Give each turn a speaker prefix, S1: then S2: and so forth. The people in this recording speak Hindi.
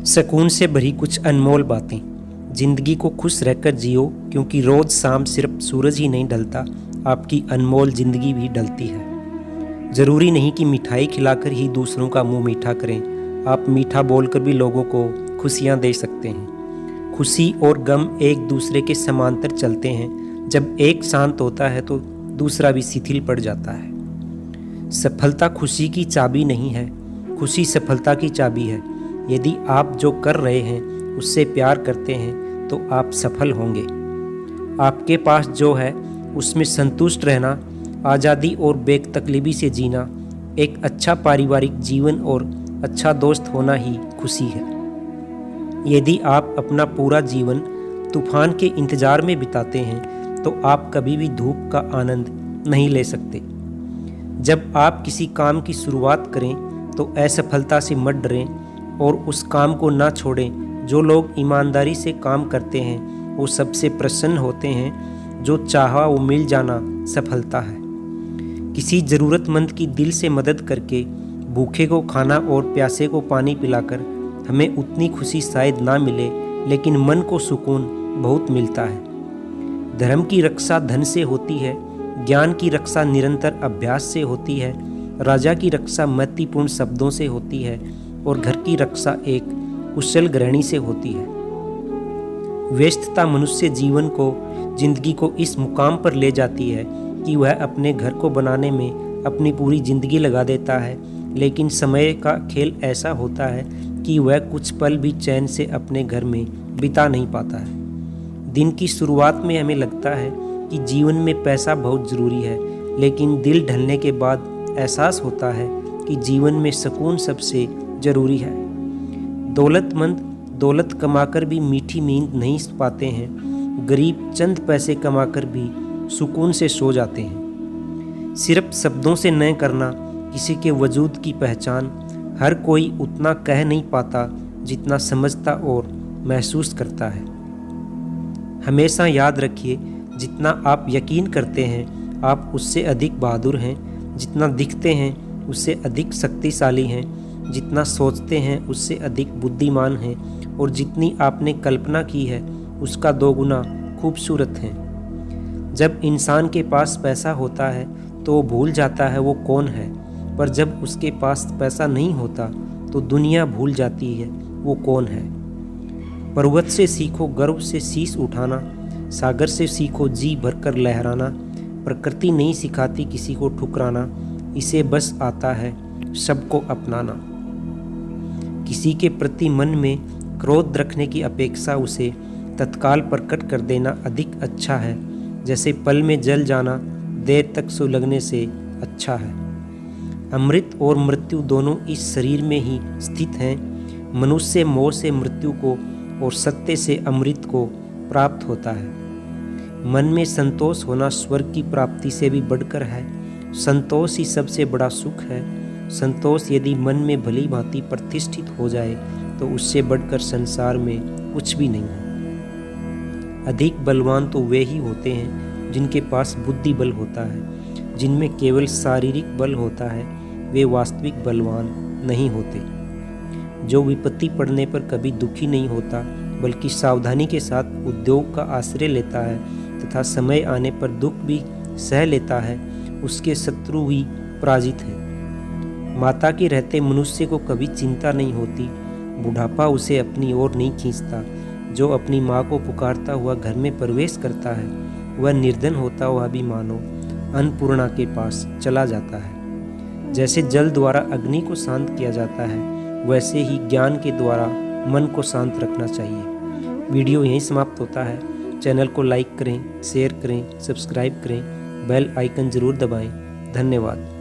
S1: सुकून से भरी कुछ अनमोल बातें। ज़िंदगी को खुश रहकर जियो, क्योंकि रोज़ शाम सिर्फ सूरज ही नहीं ढलता, आपकी अनमोल ज़िंदगी भी ढलती है। ज़रूरी नहीं कि मिठाई खिलाकर ही दूसरों का मुंह मीठा करें, आप मीठा बोलकर भी लोगों को खुशियां दे सकते हैं। खुशी और गम एक दूसरे के समांतर चलते हैं। जब एक शांत होता है तो दूसरा भी शिथिल पड़ जाता है। सफलता खुशी की चाबी नहीं है, खुशी सफलता की चाबी है। यदि आप जो कर रहे हैं उससे प्यार करते हैं तो आप सफल होंगे। आपके पास जो है उसमें संतुष्ट रहना, आज़ादी और बेतकलीफी से जीना, एक अच्छा पारिवारिक जीवन और अच्छा दोस्त होना ही खुशी है। यदि आप अपना पूरा जीवन तूफान के इंतज़ार में बिताते हैं तो आप कभी भी धूप का आनंद नहीं ले सकते। जब आप किसी काम की शुरुआत करें तो असफलता से मत डरें और उस काम को ना छोड़ें। जो लोग ईमानदारी से काम करते हैं वो सबसे प्रसन्न होते हैं। जो चाहा वो मिल जाना सफलता है। किसी ज़रूरतमंद की दिल से मदद करके, भूखे को खाना और प्यासे को पानी पिलाकर हमें उतनी खुशी शायद ना मिले, लेकिन मन को सुकून बहुत मिलता है। धर्म की रक्षा धन से होती है, ज्ञान की रक्षा निरंतर अभ्यास से होती है, राजा की रक्षा महत्वपूर्ण शब्दों से होती है और घर की रक्षा एक कुशल गृहिणी से होती है। व्यस्तता मनुष्य जीवन को, जिंदगी को इस मुकाम पर ले जाती है कि वह अपने घर को बनाने में अपनी पूरी जिंदगी लगा देता है, लेकिन समय का खेल ऐसा होता है कि वह कुछ पल भी चैन से अपने घर में बिता नहीं पाता है। दिन की शुरुआत में हमें लगता है कि जीवन में पैसा बहुत ज़रूरी है, लेकिन दिल ढलने के बाद एहसास होता है कि जीवन में सुकून सबसे ज़रूरी है। दौलतमंद दौलत कमाकर भी मीठी नींद नहीं पाते हैं, गरीब चंद पैसे कमाकर भी सुकून से सो जाते हैं। सिर्फ शब्दों से न करना किसी के वजूद की पहचान। हर कोई उतना कह नहीं पाता जितना समझता और महसूस करता है। हमेशा याद रखिए, जितना आप यकीन करते हैं आप उससे अधिक बहादुर हैं, जितना दिखते हैं उससे अधिक शक्तिशाली हैं, जितना सोचते हैं उससे अधिक बुद्धिमान हैं, और जितनी आपने कल्पना की है उसका 2 गुना खूबसूरत हैं। जब इंसान के पास पैसा होता है तो वो भूल जाता है वो कौन है, पर जब उसके पास पैसा नहीं होता तो दुनिया भूल जाती है वो कौन है। पर्वत से सीखो गर्व से शीश उठाना, सागर से सीखो जी भरकर लहराना। प्रकृति नहीं सिखाती किसी को ठुकराना, इसे बस आता है सबको अपनाना। किसी के प्रति मन में क्रोध रखने की अपेक्षा उसे तत्काल प्रकट कर देना अधिक अच्छा है। जैसे पल में जल जाना देर तक सुलगने से अच्छा है। अमृत और मृत्यु दोनों इस शरीर में ही स्थित हैं। मनुष्य मोह से मृत्यु को और सत्य से अमृत को प्राप्त होता है। मन में संतोष होना स्वर्ग की प्राप्ति से भी बढ़कर है। संतोष ही सबसे बड़ा सुख है। संतोष यदि मन में भली भांति प्रतिष्ठित हो जाए तो उससे बढ़कर संसार में कुछ भी नहीं है। अधिक बलवान तो वे ही होते हैं जिनके पास बुद्धि बल होता है। जिनमें केवल शारीरिक बल होता है वे वास्तविक बलवान नहीं होते। जो विपत्ति पड़ने पर कभी दुखी नहीं होता, बल्कि सावधानी के साथ उद्योग का आश्रय लेता है तथा समय आने पर दुख भी सह लेता है, उसके शत्रु ही पराजित हैं। माता के रहते मनुष्य को कभी चिंता नहीं होती, बुढ़ापा उसे अपनी ओर नहीं खींचता। जो अपनी माँ को पुकारता हुआ घर में प्रवेश करता है वह निर्धन होता हुआ भी मानो अन्नपूर्णा के पास चला जाता है। जैसे जल द्वारा अग्नि को शांत किया जाता है, वैसे ही ज्ञान के द्वारा मन को शांत रखना चाहिए। वीडियो यहीं समाप्त होता है। चैनल को लाइक करें, शेयर करें, सब्सक्राइब करें, बेल आइकन ज़रूर दबाएं। धन्यवाद।